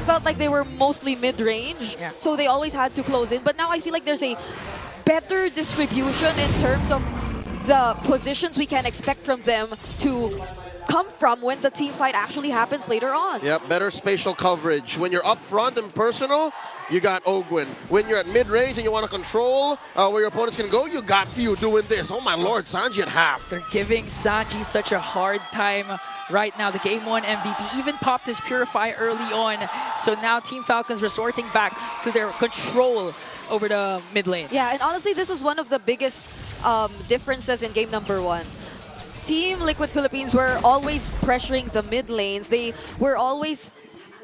felt like they were mostly mid-range, so they always had to close in. But now I feel like there's a better distribution in terms of the positions we can expect from them to come from when the team fight actually happens later on. Yep, better spatial coverage. When you're up front and personal, you got Ogwin. When you're at mid-range and you want to control where your opponents can go, you got Few doing this. Oh my lord, Sanji at half. They're giving Sanji such a hard time right now. The Game 1 MVP even popped his Purify early on. So now Team Falcons resorting back to their control over the mid lane. Yeah, and honestly, this is one of the biggest differences in game number 1. Team Liquid Philippines were always pressuring the mid lanes. They were always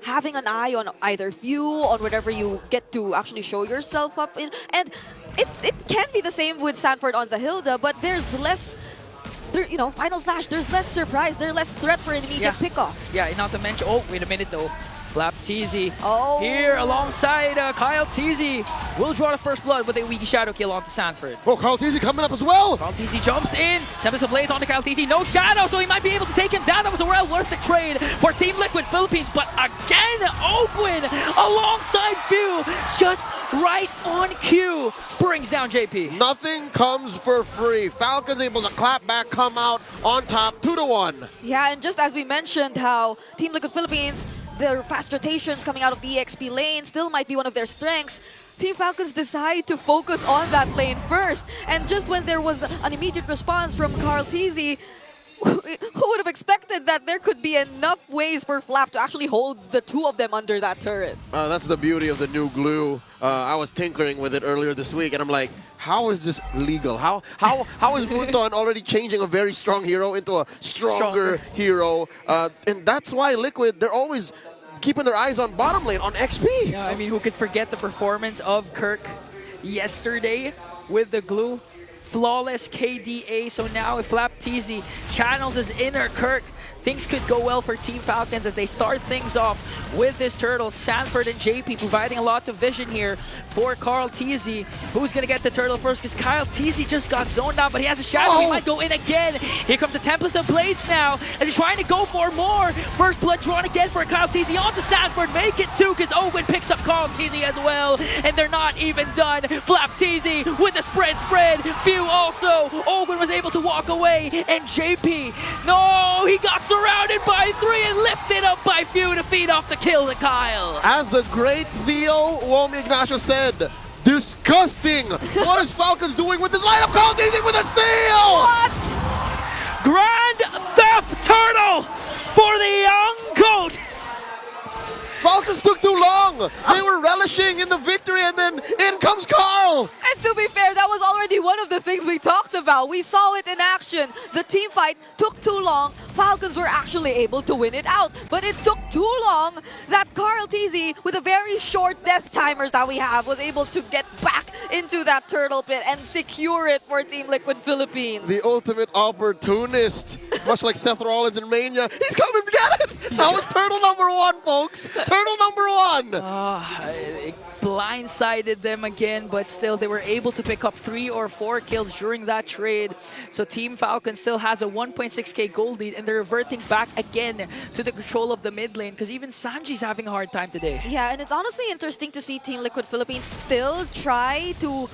having an eye on either Few, on whatever you get to actually show yourself up in. And it can be the same with Sanford on the Hilda, but there's less, you know, Final Slash, there's less surprise, there's less threat for an immediate pickoff. Yeah, and not to mention, oh, wait a minute though. flaptz here alongside Kyle Teasy will draw the first blood with a weak shadow kill onto Sanford. Oh, Kyle Teasy coming up as well. Kyle Teasy jumps in. Tempest of Blaze onto Kyle Teasy. No shadow, so he might be able to take him down. That was a well worth the trade for Team Liquid Philippines. But again, Ogwin alongside Few, just right on cue, brings down JP. Nothing comes for free. Falcons able to clap back, come out on top, 2-1. Yeah, and just as we mentioned how Team Liquid Philippines, their fast rotations coming out of the EXP lane still might be one of their strengths. Team Falcons decide to focus on that lane first. And just when there was an immediate response from Carl Teasy, who would have expected that there could be enough ways for Flap to actually hold the two of them under that turret? That's the beauty of the new glue. I was tinkering with it earlier this week, and I'm like, how is this legal? How is Muton already changing a very strong hero into a stronger hero? And that's why Liquid, they're always keeping their eyes on bottom lane, on XP. Yeah, I mean, who could forget the performance of Kirk yesterday with the glue? Flawless KDA. So now if flaptz channels his inner Kirk, things could go well for Team Falcons as they start things off with this turtle. Sanford and JP providing a lot of vision here for Carl Teasy. Who's going to get the turtle first? Because Kyle Teasy just got zoned out, but he has a shadow. He might go in again. Here comes the Tempest of Blades now as he's trying to go for more. First blood drawn again for Kyle Teasy onto Sanford. Make it two because Owen picks up Carl Teasy as well. And they're not even done. flaptz with the spread. Few also. Owen was able to walk away. And JP, no, he got surrounded by three and lifted up by Few to feed off the kill to Kyle. As the great Theo Womi Ignacio said, disgusting. What is Falcons doing with this lineup? Kyle Teasy with a steal! What? Grand Theft Turtle for the young goat. Falcons took too long. They were relishing in the victory, and then in comes Carl. And to be fair, that was already one of the things we talked about. We saw it in action. The team fight took too long. Falcons were actually able to win it out. But it took too long that Carl Teasy, with the very short death timers that we have, was able to get back into that turtle pit and secure it for Team Liquid Philippines. The ultimate opportunist. Much like Seth Rollins in Mania. He's coming to get it. That was turtle number one, folks. Turtle number one. It blindsided them again, but still they were able to pick up 3 or 4 kills during that trade. So Team Falcon still has a 1.6k gold lead, and they're reverting back again to the control of the mid lane because even Sanji's having a hard time today. Yeah, and it's honestly interesting to see Team Liquid Philippines still try to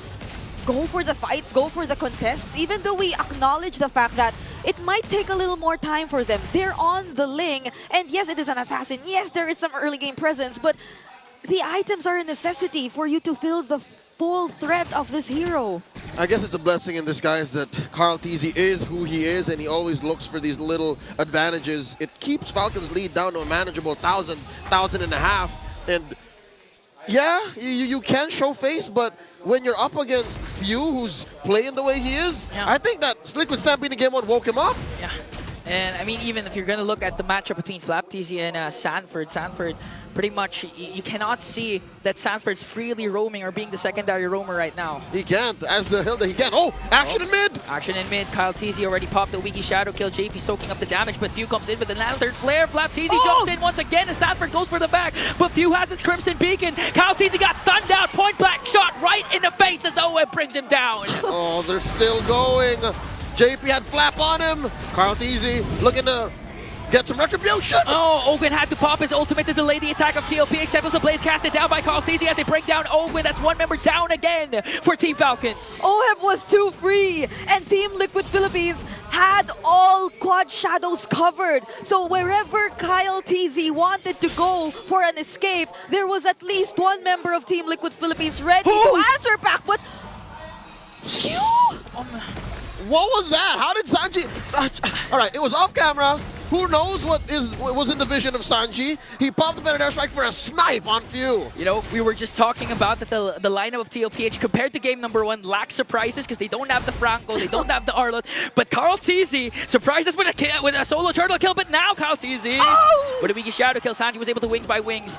go for the fights, go for the contests, even though we acknowledge the fact that it might take a little more time for them. They're on the Ling, and yes, it is an assassin. Yes, there is some early game presence, but the items are a necessity for you to feel the full threat of this hero. I guess it's a blessing in disguise that Carl Teasy is who he is, and he always looks for these little advantages. It keeps Falcons' lead down to a manageable 1,000 and a half, and yeah, you can show face, but when you're up against Few, who's playing the way he is, I think that Liquid Stampede in Game 1 woke him up. Yeah, and I mean, even if you're going to look at the matchup between flaptz and Sanford, pretty much you cannot see that Sanford's freely roaming or being the secondary roamer right now. He can't. As the Hilda, he can. Oh, action in mid! Action in mid. Kyle Teasy already popped the Wiki Shadow kill. JP soaking up the damage, but Few comes in with the Lantern Flare. flaptz jumps in once again, and Sanford goes for the back, but Few has his Crimson Beacon. Kyle Teasy got stunned down. Point blank shot right in the face as Owen brings him down. Oh, they're still going. JP had Flap on him. Carl Teasy looking to get some retribution. Oh, Ogwen had to pop his ultimate to delay the attack of TLPH. Settles the blades casted down by Carl Teasy as they break down Ogwen. That's one member down again for Team Falcons. OHEB was too free, and Team Liquid Philippines had all quad shadows covered. So wherever Kyle TZ wanted to go for an escape, there was at least one member of Team Liquid Philippines ready to answer back, but... Phew! What was that? How did Sanji... All right, it was off camera. Who knows what was in the vision of Sanji? He popped the feathered airstrike for a snipe on Few. You know, we were just talking about that the lineup of TLPH compared to game number 1 lacks surprises because they don't have the Franco, they don't have the Arlot. But Carl TZ surprised us with a solo turtle kill, but now Carl TZ with a Wiki Shadow kill. Sanji was able to wings by wings.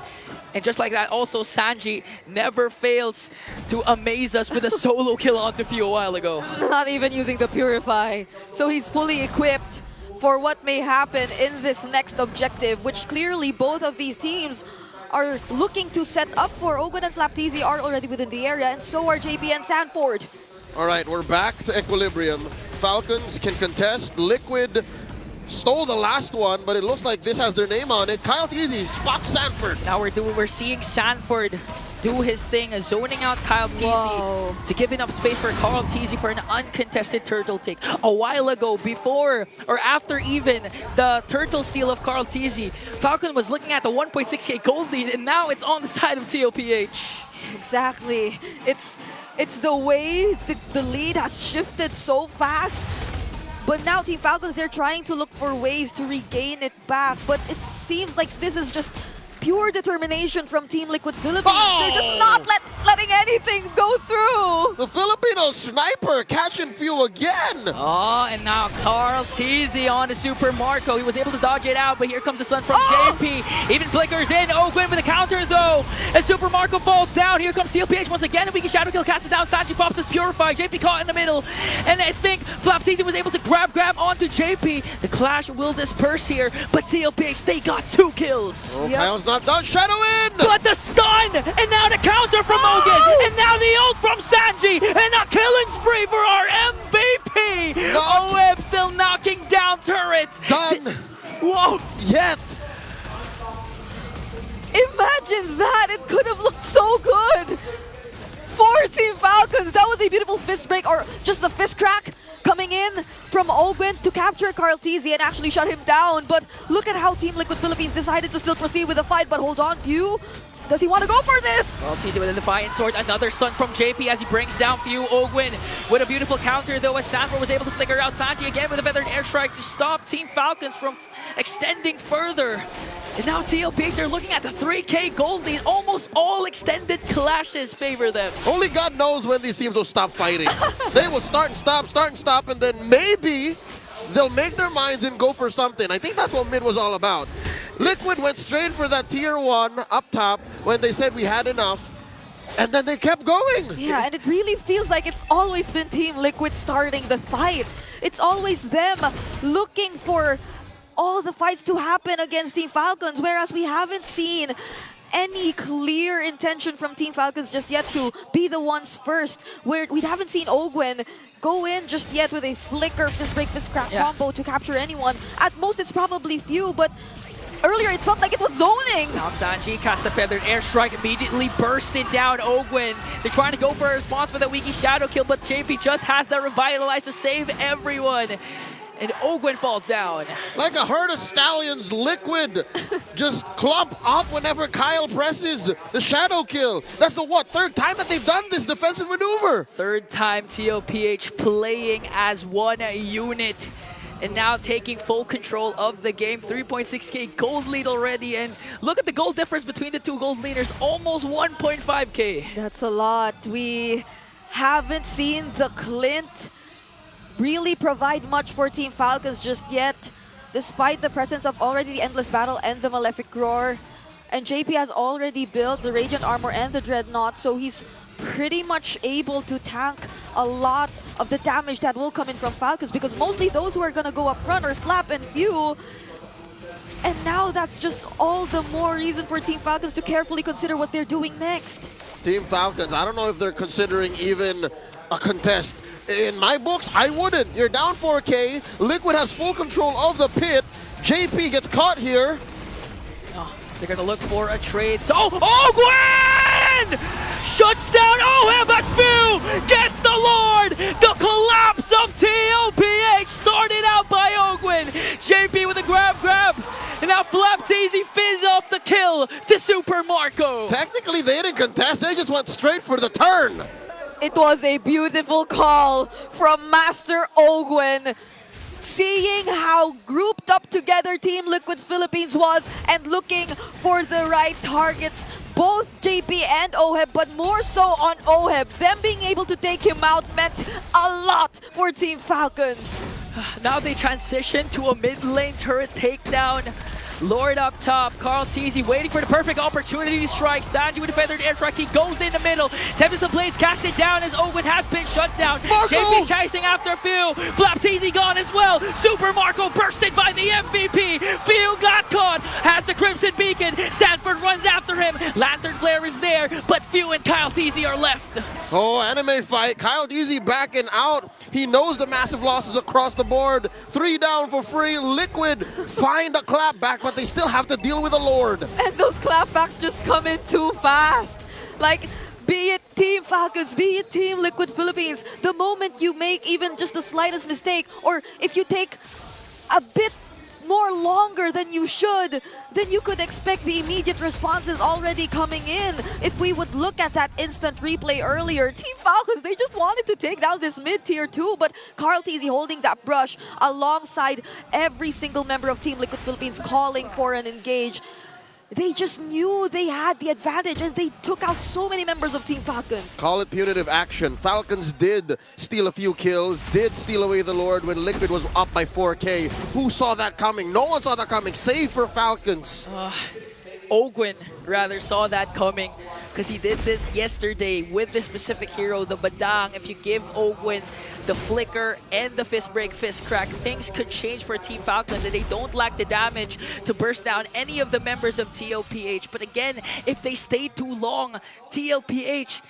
And just like that, also Sanji never fails to amaze us with a solo kill onto Few a while ago. Not even using the Purify. So he's fully equipped for what may happen in this next objective, which clearly both of these teams are looking to set up for. Ogwen and Flapteasy are already within the area, and so are JP and Sanford. All right, we're back to equilibrium. Falcons can contest. Liquid stole the last one, but it looks like this has their name on it. Kyle Teasy spots Sanford. Now we're seeing Sanford do his thing, zoning out Kyle TZ to give enough space for Carl TZ for an uncontested turtle take. A while ago, before or after even the turtle steal of Carl TZ, Falcon was looking at the 1.6k gold lead, and now it's on the side of TLPH. Exactly. It's the way the lead has shifted so fast. But now Team Falcons, they're trying to look for ways to regain it back. But it seems like this is just pure determination from Team Liquid Philippines. They're just not letting anything go through. The Filipino sniper catching Few again. Oh, and now Carl TZ on to Super Marco. He was able to dodge it out, but here comes the stun from JP. Even flickers in. Ogwen with a counter though. As Super Marco falls down, here comes TLPH once again. A weak shadow kill casted down. Sanji pops his Purify. JP caught in the middle. And I think Flap TZ was able to grab onto JP. The clash will disperse here, but TLPH, they got 2 kills. Oh, Kyle's not done. Shadow in! But the stun! And now the counter from Ogwen! And now the ult from Sanji! And a killing spree for our MVP! OHEB still knocking down turrets! Done! Whoa! Yet! Imagine that! It could have looked so good! For Team Falcons, that was a beautiful fist break, or just the fist crack coming in from Ogwen to capture Carl TZ and actually shut him down. But look at how Team Liquid Philippines decided to still proceed with the fight. But hold on, Few. Does he want to go for this? Carl TZ with a Defiant Sword. Another stun from JP as he brings down Few. Ogwen with a beautiful counter though, as Sanford was able to flicker out Sanji again with a feathered airstrike to stop Team Falcons from extending further. And now TLPH are looking at the 3k gold lead. Almost all extended clashes favor them. Only God knows when these teams will stop fighting. They will start and stop, and then maybe they'll make their minds and go for something. I think that's what mid was all about. Liquid went straight for that tier 1 up top when they said we had enough, and then they kept going. Yeah, and it really feels like it's always been Team Liquid starting the fight. It's always them looking for all the fights to happen against Team Falcons, whereas we haven't seen any clear intention from Team Falcons just yet to be the ones first. Where we haven't seen Ogwen go in just yet with a flicker, fist break, fist crack combo to capture anyone. At most, it's probably Few, but earlier it felt like it was zoning. Now Sanji cast a feathered airstrike, immediately bursted down Ogwen. They're trying to go for a response with a Wiki Shadow kill, but JP just has that Revitalize to save everyone. And Ogwen falls down. Like a herd of stallions, Liquid just clump off whenever Kyle presses the shadow kill. That's the what, 3rd time that they've done this defensive maneuver? 3rd time TLPH playing as one unit. And now taking full control of the game. 3.6k gold lead already. And look at the gold difference between the 2 gold leaders. Almost 1.5k. That's a lot. We haven't seen the Clint really provide much for Team Falcons just yet, despite the presence of already the Endless Battle and the Malefic Roar. And JP has already built the Radiant Armor and the Dreadnought, so he's pretty much able to tank a lot of the damage that will come in from Falcons, because mostly those who are going to go up front are Flap and Few. And now that's just all the more reason for Team Falcons to carefully consider what they're doing next. Team Falcons, I don't know if they're considering even a contest. In my books, I wouldn't. You're down 4k. Liquid has full control of the pit. JP gets caught here. Oh, they're gonna look for a trade. So, Gwen shuts down OHEB, but Few gets the Lord. The collapse of TLPH started out by Ogwin. JP with a grab, and now Flapteasy fins off the kill to Super Marco. Technically, they didn't contest. They just went straight for the turn. It was a beautiful call from Master Ogwen. Seeing how grouped up together Team Liquid Philippines was and looking for the right targets, both JP and OHEB, but more so on OHEB. Them being able to take him out meant a lot for Team Falcons. Now they transition to a mid lane turret takedown. Lord up top, Carl-Tzy waiting for the perfect opportunity to strike. Sanji with a feathered airstrike, he goes in the middle. Tempest of Blades casted down as Owen has been shut down. Marco! JP chasing after Few. Flapteasy gone as well. Super Marco bursted by the MVP. Few got caught, has the Crimson Beacon. Sanford runs after him. Lantern Flare is there, but Few and Kyle-Tzy are left. Oh, anime fight. Kyle-Tzy backing out. He knows the massive losses across the board. 3 down for free. Liquid find a clap back, but they still have to deal with the Lord. And those clapbacks just come in too fast. Like, be it Team Falcons, be it Team Liquid Philippines, the moment you make even just the slightest mistake, or if you take a bit more longer than you should, then you could expect the immediate responses already coming in. If we would look at that instant replay earlier, Team Falcons, they just wanted to take down this mid-tier too, but Carl-Tzy holding that brush alongside every single member of Team Liquid Philippines calling for an engage. They just knew they had the advantage and they took out so many members of Team Falcons. Call it punitive action. Falcons did steal a few kills, did steal away the Lord when Liquid was up by 4K. Who saw that coming? No one saw that coming, save for Falcons. Ogwin rather saw that coming because he did this yesterday with this specific hero, the Badang. If you give Ogwin the flicker and the fist break, fist crack, things could change for Team Falcons, and they don't lack the damage to burst down any of the members of TLPH. But again, if they stay too long, TLPH,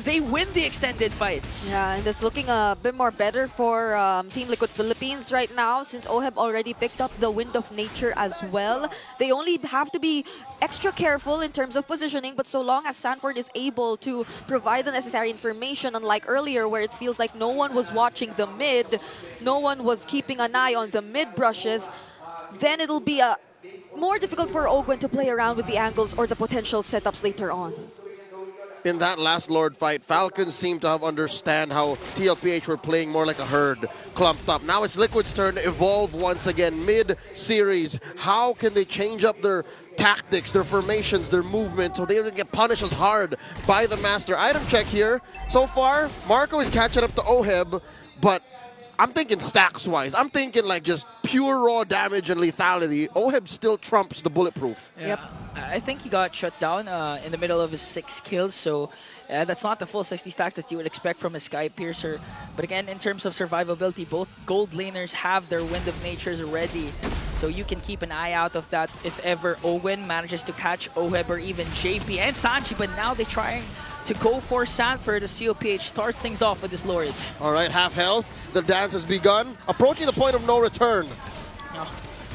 they win the extended fights. Yeah, and it's looking a bit more better for Team Liquid Philippines right now, since OHEB already picked up the Wind of Nature as well. They only have to be extra careful in terms of positioning, but so long as Sanford is able to provide the necessary information, unlike earlier where it feels like no one was watching the mid, no one was keeping an eye on the mid brushes, then it'll be more difficult for Ogwen to play around with the angles or the potential setups later on. In that last Lord fight, Falcons seem to have understand how TLPH were playing more like a herd, clumped up. Now it's Liquid's turn to evolve once again, mid-series. How can they change up their tactics, their formations, their movement, so they don't get punished as hard by the Master? Item check here. So far, Marco is catching up to OHEB, but I'm thinking stacks-wise. I'm thinking like just pure raw damage and lethality. OHEB still trumps the bulletproof. Yeah. Yep. I think he got shut down in the middle of his 6 kills, so that's not the full 60 stack that you would expect from a Sky Piercer. But again, in terms of survivability, both gold laners have their Wind of Natures ready, so you can keep an eye out of that if ever Owen manages to catch OHEB or even JP and Sanchi. But now they're trying to go for Sanford as COPH starts things off with this Lord. All right, half health. The dance has begun, approaching the point of no return.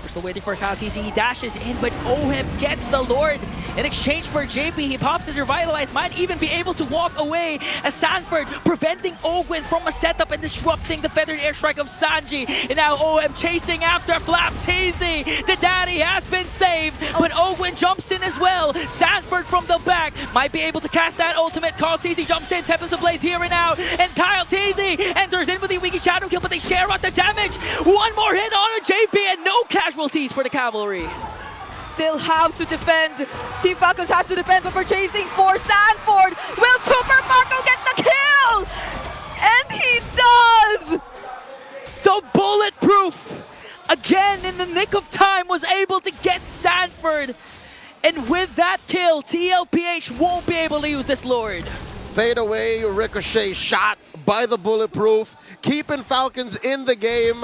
We're still waiting for Kyle-Tzy. He dashes in, but OHEB gets the Lord in exchange for JP. He pops his Revitalize, might even be able to walk away as Sanford preventing Ogwin from a setup and disrupting the feathered airstrike of Sanji. And now OHEB chasing after Flapteasy. The daddy has been saved, but Ogwin jumps in as well. Sanford from the back might be able to cast that ultimate. Carl-Tzy jumps in, Tempest of Blades here and out, and Kyle-Tzy enters in with the Wiki Shadow kill, but they share out the damage. One more hit on a JP and no casualties for the Cavalry. They'll have to defend. Team Falcons has to defend, but we're chasing for Sanford. Will Super Marco get the kill? And he does! The bulletproof, again in the nick of time, was able to get Sanford. And with that kill, TLPH won't be able to use this Lord. Fade away, ricochet shot by the bulletproof, keeping Falcons in the game.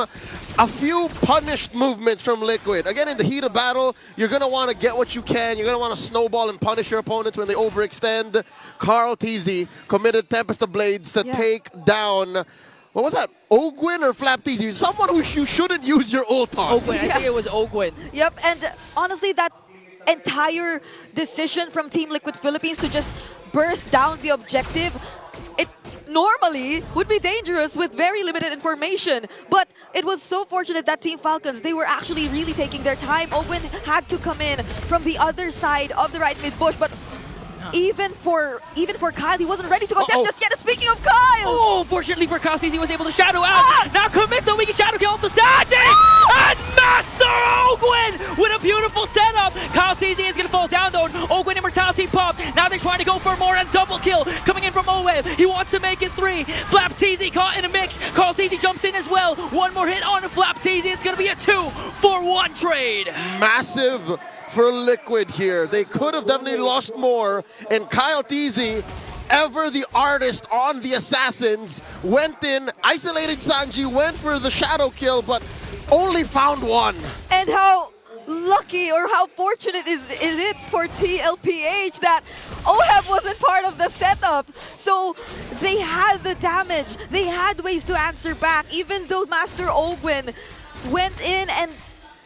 A few punished movements from Liquid. Again, in the heat of battle, you're going to want to get what you can. You're going to want to snowball and punish your opponents when they overextend. Carl-Tzy committed Tempest of Blades to take down what was that? Ogwin or Flapteasy? Someone who you shouldn't use your ult on. Ogwin, I think it was Ogwin. Yep, and honestly, that entire decision from Team Liquid Philippines to just burst down the objective, it normally would be dangerous with very limited information. But it was so fortunate that Team Falcons, they were actually really taking their time. Ogwin had to come in from the other side of the right mid bush, but even for Kyle, he wasn't ready to contest just yet. And speaking of Kyle! Oh, fortunately for Kyle, he was able to shadow out. Now commits the weak shadow kill onto Sanji! And Master Ogwin with a beautiful setup. Kyle CZ is going to fall down though. Ogwin immortality pop. Now they're trying to go for more and double kill. Coming in from Owen. He wants to make it 3. Flap TZ caught in a mix. Carl CZ jumps in as well. One more hit on Flap TZ. It's going to be a 2-for-1 trade. Massive for Liquid here. They could have definitely lost more, and Kyle Teasy, ever the artist on the Assassins, went in, isolated Sanji, went for the shadow kill, but only found one. And how lucky or how fortunate is it for TLPH that OHEB wasn't part of the setup. So they had the damage, they had ways to answer back, even though Master Ogwin went in and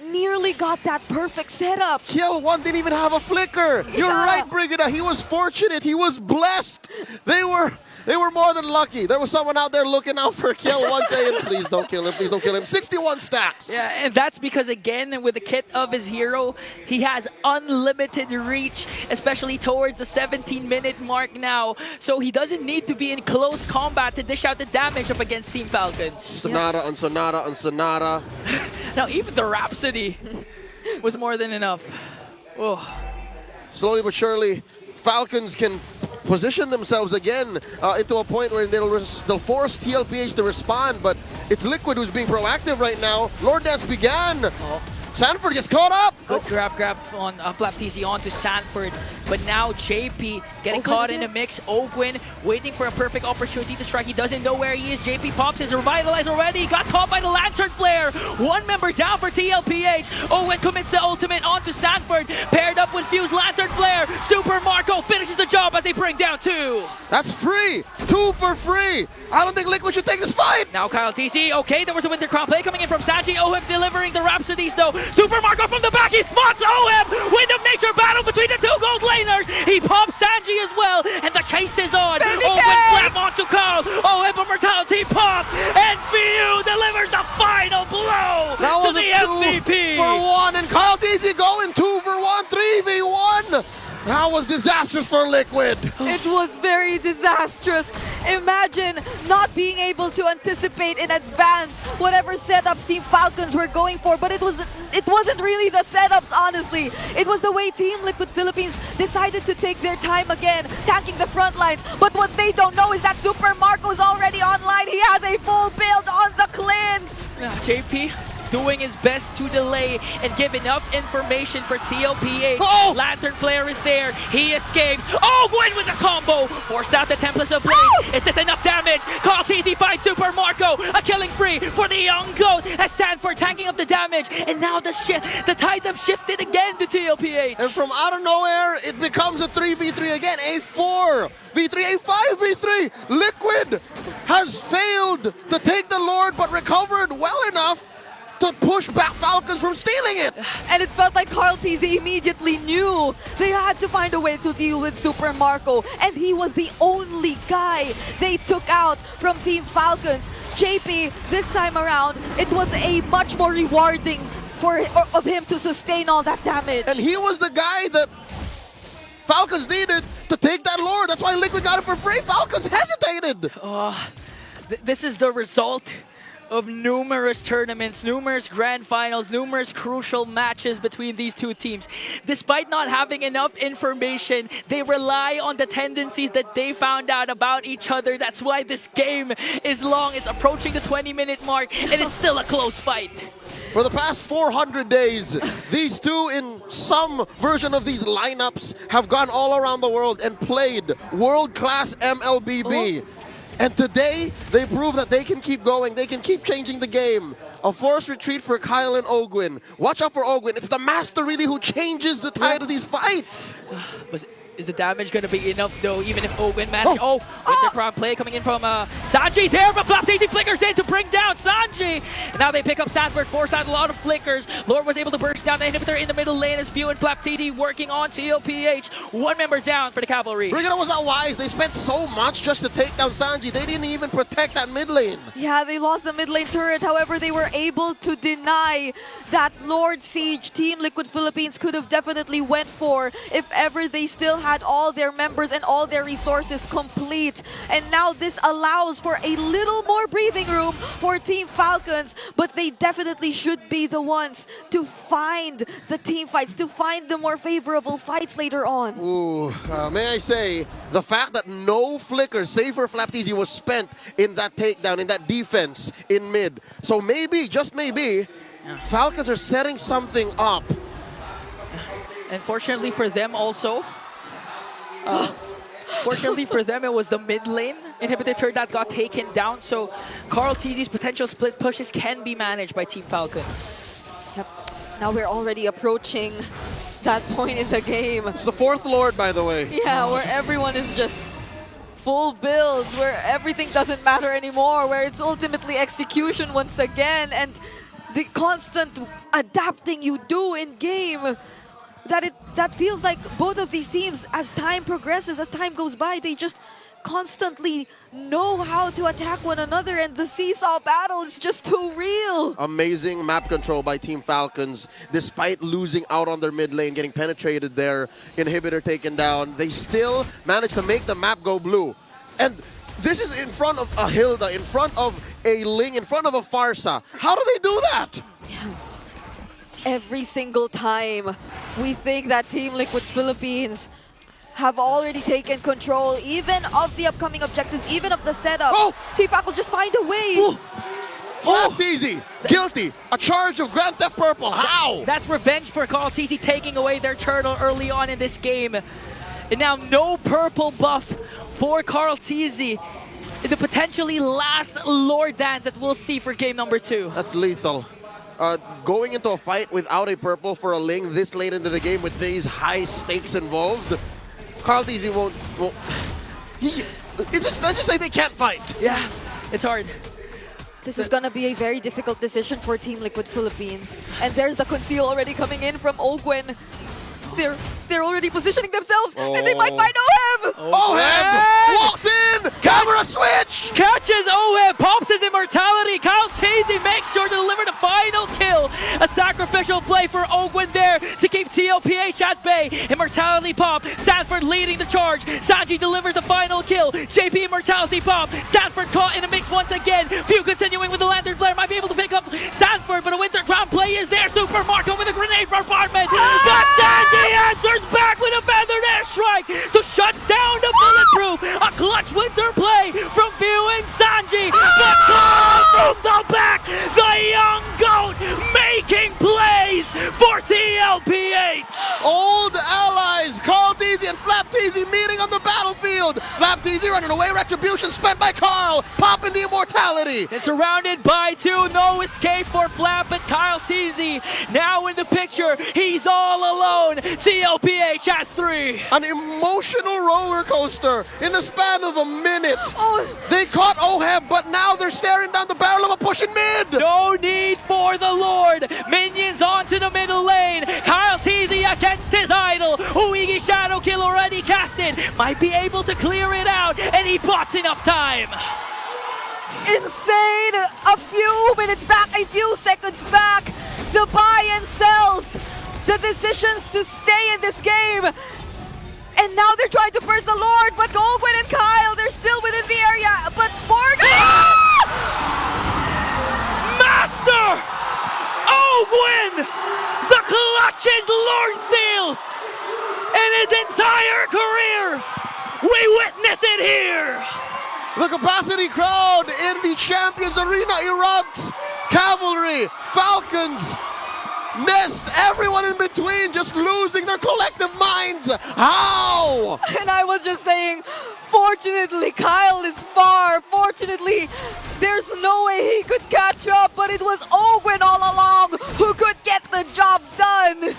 nearly got that perfect setup. Kill 1 didn't even have a flicker. You're right, Brigida. He was fortunate. He was blessed. They were more than lucky. There was someone out there looking out for Kill 1 saying, please don't kill him, please don't kill him. 61 stacks. Yeah, and that's because, again, with the kit of his hero, he has unlimited reach, especially towards the 17-minute mark now. So he doesn't need to be in close combat to dish out the damage up against Team Falcons. Sonata on Sonata on Sonata. Now, even the Rhapsody was more than enough. Oh. Slowly but surely, Falcons can position themselves again into a point where they'll force TLPH to respond, but it's Liquid who's being proactive right now. Lourdes began. Sanford gets caught up. Good grab on Flap TC onto Sanford, but now JP getting caught in a mix. Ogwin waiting for a perfect opportunity to strike. He doesn't know where he is. JP popped his revitalize already. Got caught by the Lantern Flare. One member down for TLPH. Owen commits the ultimate onto Sanford, paired up with Fuse Lantern Flare. Super Marco finishes the job as they bring down 2. That's free. 2 for free. I don't think Liquid should take this fight. Now Kyle TC. Okay, there was a Winter Crown play coming in from Sanji. OHEB delivering the Rhapsodies though. Super Marco from the back. He spots OHEB. Wind of Nature battle between the 2 gold laners. He pops Sanji as well, and the chase is on. Owen flap onto Kyle. OHEB immortality pop, and Fiu delivers the final blow to the MVP. 2 for 1, and Kyle Teasy going 2 for 1, 3v1. That was disastrous for Liquid. It was very disastrous. Imagine not being able to anticipate in advance whatever setups Team Falcons were going for, but it wasn't really the setups, honestly. It was the way Team Liquid Philippines decided to take their time again, tanking the front lines. But what they don't know is that Super Marco's already online. He has a full build on the Clint. JP doing his best to delay and give enough information for TLPH. Oh! Lantern Flare is there. He escapes. Ogwin with a combo. Forced out the Templars of Blade. Oh! Is this enough damage? Call TZ finds Super Marco. A killing spree for the young goat as Sanford tanking up the damage. And now the tides have shifted again to TLPH. And from out of nowhere, it becomes a 3v3 again. A 4v3, a 5v3. Liquid has failed to take the Lord, but recovered well enough to push back Falcons from stealing it. And it felt like Carl TZ immediately knew they had to find a way to deal with Super Marco, and he was the only guy they took out from Team Falcons. JP, this time around, it was a much more rewarding of him to sustain all that damage. And he was the guy that Falcons needed to take that Lord. That's why Liquid got it for free. Falcons hesitated. This is the result of numerous tournaments, numerous grand finals, numerous crucial matches between these 2 teams. Despite not having enough information, they rely on the tendencies that they found out about each other. That's why this game is long. It's approaching the 20-minute mark, and it's still a close fight. For the past 400 days, these 2 in some version of these lineups have gone all around the world and played world-class mlbb. And today, they prove that they can keep going. They can keep changing the game. A forced retreat for Kyle and Ogwin. Watch out for Ogwin. It's the master really who changes the tide of these fights. But Is the damage going to be enough, though, even if Owen managed? Oh, Winter Crown play coming in from Sanji there, but flapTeasy flickers in to bring down Sanji. Now they pick up Sanford, force out a lot of flickers. Lord was able to burst down the inhibitor in the middle lane as Few and flapTeasy working on CLPH. One member down for the Cavalry. Brigada was not wise. They spent so much just to take down Sanji. They didn't even protect that mid lane. Yeah, they lost the mid lane turret. However, they were able to deny that Lord Siege. Team Liquid Philippines could have definitely went for if ever they still had all their members and all their resources complete. And now this allows for a little more breathing room for Team Falcons, but they definitely should be the ones to find the team fights, to find the more favorable fights later on. Ooh, may I say, the fact that no flicker, save for flapTeasy, was spent in that takedown, in that defense in mid. So maybe, just maybe, Falcons are setting something up. Unfortunately for them also, fortunately for them, it was the mid lane inhibitor turret that got taken down. So carlTeasy's potential split pushes can be managed by Team Falcons. Yep. Now we're already approaching that point in the game. It's the fourth Lord, by the way. Yeah, where everyone is just full builds, where everything doesn't matter anymore, where it's ultimately execution once again, and the constant adapting you do in game. That feels like both of these teams, as time progresses, as time goes by, they just constantly know how to attack one another, and the seesaw battle is just too real. Amazing map control by Team Falcons. Despite losing out on their mid lane, getting penetrated there, inhibitor taken down, they still managed to make the map go blue. And this is in front of a Hilda, in front of a Ling, in front of a Farsa. How do they do that? Yeah. Every single time we think that Team Liquid Philippines have already taken control, even of the upcoming objectives, even of the setup. Oh! Team Falcons just find a way. Ooh. flapTeasy, guilty. A charge of Grand Theft Purple. How? That's revenge for carlTeasy taking away their turtle early on in this game. And now no purple buff for carlTeasy. The potentially last Lord dance that we'll see for game number 2. That's lethal. Going into a fight without a purple for a Ling this late into the game with these high stakes involved, carlTeasy won't let's just say they can't fight. Yeah, it's hard. This is gonna be a very difficult decision for Team Liquid Philippines. And there's the conceal already coming in from Ogwen. They're already positioning themselves, and they might find Oheb! Oheb walks in! Camera switch! Catches Oheb, pops his immortality. carlTeasy makes sure to deliver the final kill. A sacrificial play for Ogwen there to keep TLPH at bay. Immortality pop, Sanford leading the charge. Sanji delivers the final kill. JP immortality pop, Sanford caught in a mix once again. Few continuing with the Lantern Flare, might be able to pick up Sanford, but a Winter Crown play is there. Super Marco with a grenade bombardment. But Sanji answers back with a feathered airstrike to shut down the bulletproof. A clutch Winter play from Few and Sanji. But Carl from the back, the young goat making plays for TLPH. Old allies, carlTeasy and flapTeasy meeting on the battlefield. flapTeasy running away, retribution spent by Carl, popping the immortality. And surrounded by 2, no escape for Flap and carlTeasy. Now in the picture, he's all alone. TLPH has 3. An emotional roller coaster in the span of a minute. Oh. They caught Oheb, but now they're staring down the barrel of a pushing mid. No need for the Lord. Minions onto the middle lane. carlTeasy against his idol. Uigi Shadow Kill already casted. Might be able to clear it out, and he bought enough time. Insane! A few minutes back, a few seconds back, the buy and sells, the decisions to stay in this game. And now they're trying to burst the Lord, but Ogwen and Kyle, they're still within the area. But Morgan! Master! Ogwen! The clutches Lord Steel! In his entire career! We witness it here! The capacity crowd in the Champions Arena erupts. Cavalry, Falcons, Nest, everyone in between just losing their collective minds. How? And I was just saying, fortunately, Kyle is far. Fortunately, there's no way he could catch up, but it was Ogwen all along who could get the job done.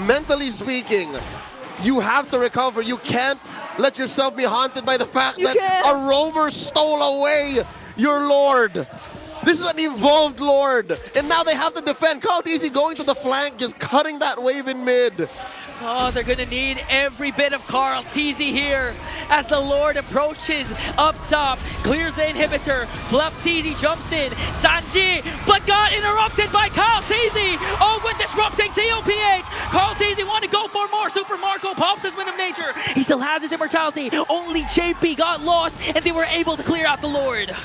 Mentally speaking, You have to recover. You can't let yourself be haunted by the fact You that can't. a roamer stole away your lord. This is an evolved lord. And now they have to defend. Easy going to the flank, just cutting that wave in mid. Oh, they're gonna need every bit of Carl Teasy here as the Lord approaches up top, clears the inhibitor. Flup Teasy jumps in, Sanji, but got interrupted by Carl Teasy. Ogwen disrupting TOPH. Carl Teasy want to go for more. Super Marco pops his Wind of Nature. He still has his immortality. Only JP got lost, and they were able to clear out the Lord.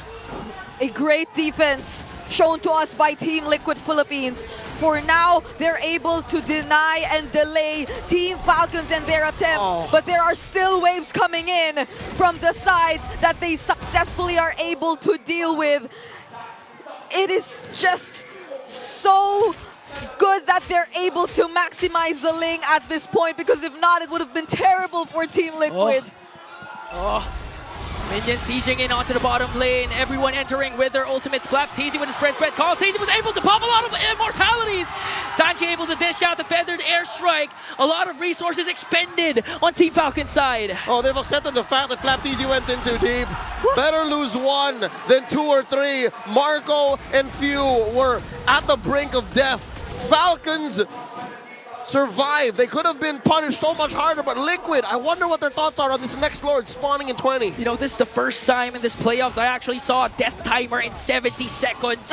A great defense shown to us by Team Liquid Philippines. For now, they're able to deny and delay Team Falcons and their attempts, but there are still waves coming in from the sides that they successfully are able to deal with. It is just so good that they're able to maximize the Ling at this point, because if not, it would have been terrible for Team Liquid. Minions sieging in onto the bottom lane. Everyone entering with their ultimates. Flap Teasy with his spread. Carl Teasy was able to pop a lot of immortalities. Sanji able to dish out the feathered airstrike. A lot of resources expended on Team Falcon's side. Oh, they've accepted the fact that Flapteasy went in too deep. Better lose one than 2 or 3. Marco and Few were at the brink of death. Falcons survived. They could have been punished so much harder, but Liquid, I wonder what their thoughts are on this next Lord spawning in 20. You know, this is the first time in this playoffs I actually saw a death timer in 70 seconds.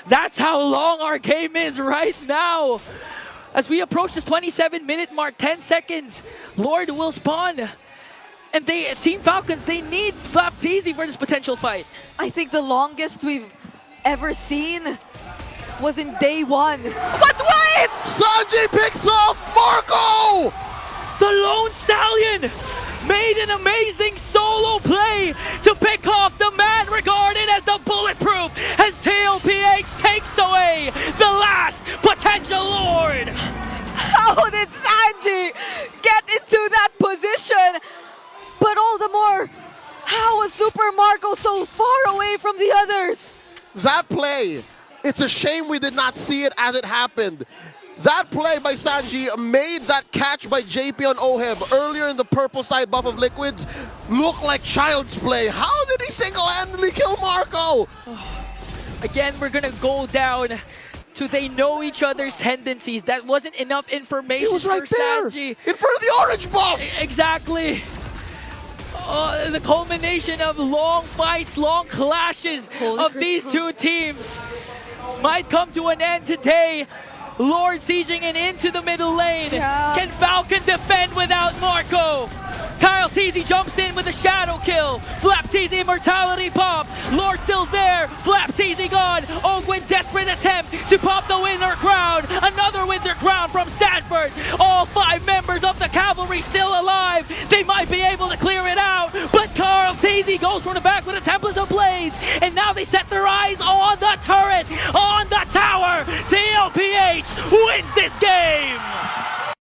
That's how long our game is right now. As we approach this 27-minute mark, 10 seconds, Lord will spawn. And Team Falcons, they need Flapteasy for this potential fight. I think the longest we've ever seen was in day 1. But wait! Sanji picks off Marco! The Lone Stallion made an amazing solo play to pick off the man regarded as the bulletproof as TOPH takes away the last potential Lord. How did Sanji get into that position? But all the more, how was Super Marco so far away from the others? That play, it's a shame we did not see it as it happened. That play by Sanji made that catch by JP on Oheb earlier in the purple side buff of Liquids look like child's play. How did he single-handedly kill Marco? Again, we're gonna go down to they know each other's tendencies. That wasn't enough information He was right for there, Sanji. in front of the orange buff. Exactly. The culmination of long fights, long clashes of these two teams might come to an end today. Lord sieging and into the middle lane. Yeah. Can Falcon defend without Marco? Kyle Teasy jumps in with a shadow kill. Flap Teasy immortality pop. Lord still there. Flap Teasy gone. Ogwen desperate attempt to pop the winter crown. Another winter crown from Sanford. All 5 members of the cavalry still alive. They might be able to clear it out. But Carl Teasy goes from the back with a Templars ablaze. And now they set their eyes on the turret, on the tower. TOPH wins this game.